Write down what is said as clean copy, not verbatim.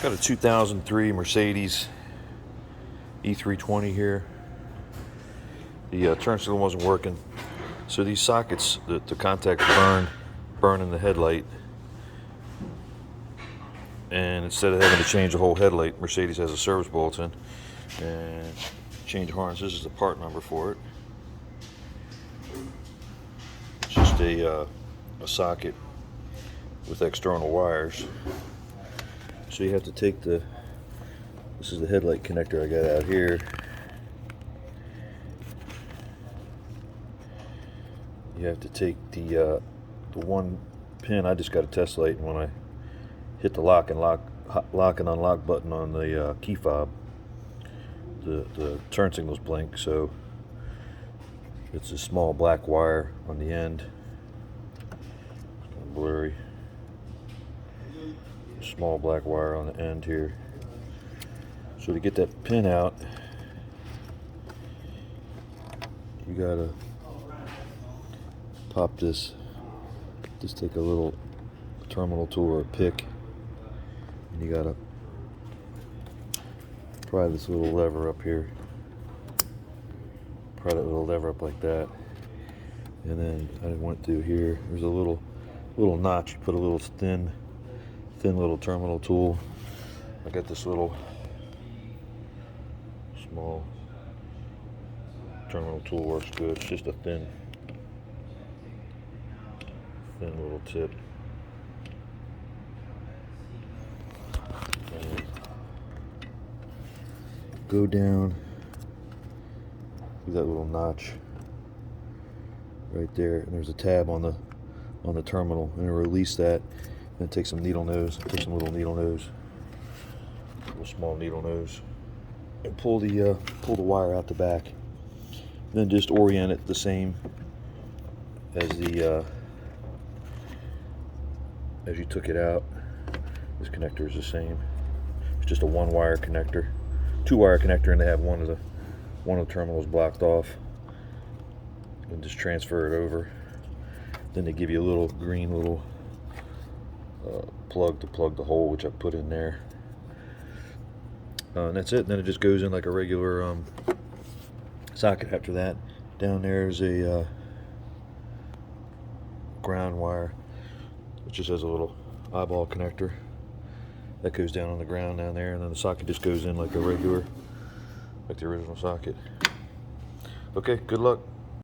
Got a 2003 Mercedes E3 here. The turn signal wasn't working, so these sockets, the contacts burn in the headlight. And instead of having to change the whole headlight, Mercedes has a service bulletin and change harness. This is the part number for it. It's just a socket with external wires. So you have to take this is the headlight connector I got out here. You have to take the one pin. I just got a test light, and when I hit the lock and unlock button on the key fob, the turn signals blink. So it's a small black wire on the end. It's kind of blurry. Small black wire on the end here. So to get that pin out, you gotta pop this. Just take a little terminal tool or a pick, and you gotta pry this little lever up here. Pry that little lever up like that, and then I went through here. There's a little notch. You put a little thin little terminal tool. I got this little small terminal tool, works good. It's just a thin little tip. And go down through that little notch right there, and there's a tab on the terminal, and it'll release that. Then take some little needle nose, little small needle nose, and pull the wire out the back. Then just orient it the same as as you took it out. This connector is the same. It's just a one-wire connector, two-wire connector, and they have one of the terminals blocked off. And just transfer it over. Then they give you a little green plug to plug the hole, which I put in there. And that's it. And then it just goes in like a regular socket. After that, down there is a ground wire, which just has a little eyeball connector that goes down on the ground down there, and then the socket just goes in like a regular, like the original socket. Okay, good luck.